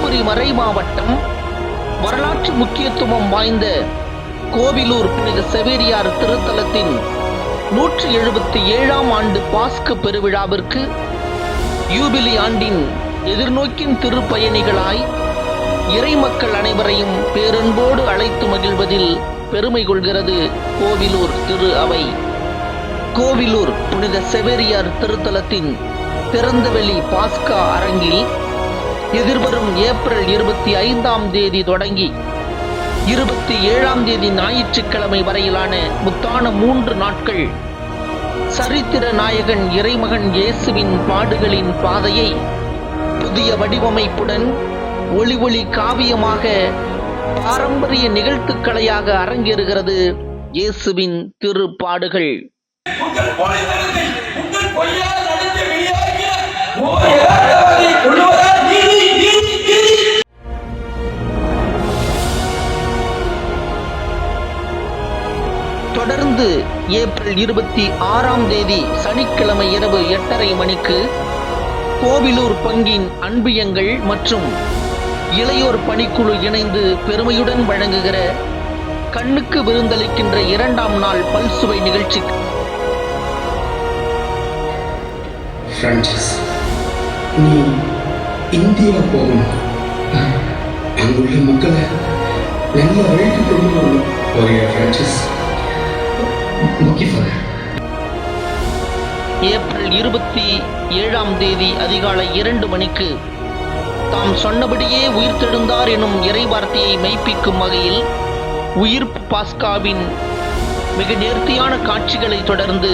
தர்மபுரி மறை மாவட்டம் வரலாற்று முக்கியத்துவம் வாய்ந்த கோவிலூர் புனித செவேரியார் திருத்தலத்தின் 177ஆம் ஆண்டு பாஸ்கு பெருவிழாவிற்கு யூபிலி ஆண்டின் எதிர்நோக்கின் திருப்பயணிகளாய் இறைமக்கள் அனைவரையும் பேரன்போடு அழைத்து மகிழ்வதில் பெருமை கொள்கிறது கோவிலூர் திரு அவை. கோவிலூர் புனித செவேரியார் திருத்தலத்தின் திறந்தவெளி பாஸ்கா அரங்கில் எதிர்வரும் ஏப்ரல் 25ஆம் தேதி தொடங்கி 27ஆம் தேதி ஞாயிற்றுக்கிழமை வரையிலான முத்தான 3 நாட்கள் சரித்திர நாயகன் இறைமகன் இயேசுவின் பாடுகளின் பாதையை புதிய வடிவமைப்புடன் ஒளி காவியமாக பாரம்பரிய நிகழ்த்துக்களையாக அரங்கேறுகிறது இயேசுவின் திருப்பாடுகள். தொடர்ந்து ஏப்ரல் 26ஆம் தேதி சனிக்கிழமை இரவு 8:30 மணிக்கு கோவிலூர் பங்கின் அன்பியங்கள் மற்றும் இளையோர் பணிக்குழு இணைந்து பெருமையுடன் வழங்குகிற கண்ணுக்கு விருந்தளிக்கின்ற 2ஆம் நாள் பல்சுவை நிகழ்ச்சி. பிரான்சிஸ், நீ இந்தியா போகணும், அங்குள்ள மக்களை நல்ல வழிக்கு கொண்டு வரணும். பிரான்சிஸ், ஏப்ரல் 27ஆம் தேதி அதிகாலை 2 மணிக்கு தாம் சொன்னபடியே உயிர்த்தெழுந்தார் எனும் இறைவார்த்தையை மெய்ப்பிக்கும் வகையில் உயிர்ப்பு பாஸ்காவின் மிக நேர்த்தியான காட்சிகளை தொடர்ந்து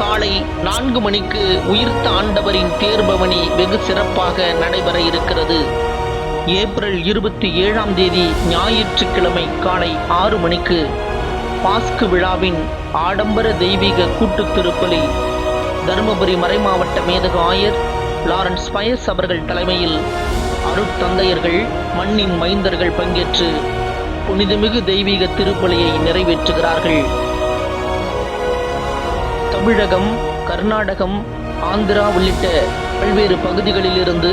காலை 4 மணிக்கு உயிர்த்த ஆண்டவரின் தேர்பவனி வெகு சிறப்பாக நடைபெற இருக்கிறது. ஏப்ரல் 27ஆம் தேதி ஞாயிற்றுக்கிழமை காலை 6 மணிக்கு பாஸ்கு விழாவின் ஆடம்பர தெய்வீக கூட்டு திருப்பலி தர்மபுரி மறைமாவட்ட மேதகு ஆயர் லாரன்ஸ் பயஸ் அவர்கள் தலைமையில் அருட்தந்தையர்கள் மண்ணின் மைந்தர்கள் பங்கேற்று புனிதமிகு தெய்வீக திருப்பலியை நிறைவேற்றுகிறார்கள். தமிழகம், கர்நாடகம், ஆந்திரா உள்ளிட்ட பல்வேறு பகுதிகளிலிருந்து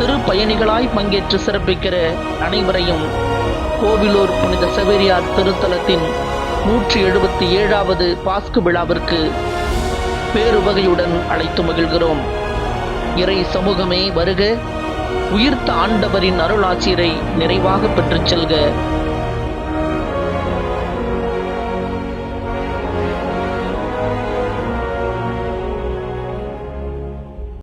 திருப்பயணிகளாய் பங்கேற்று சிறப்பிக்கிற அனைவரையும் கோவிலூர் புனித செவேரியார் திருத்தலத்தின் 177வது பாஸ்கு விழாவிற்கு பேருவகையுடன் அழைத்து மகிழ்கிறோம். இறை சமூகமே வருக, உயிர்த்த ஆண்டவரின் அருளாசிரை நிறைவாக பெற்றுச் செல்க.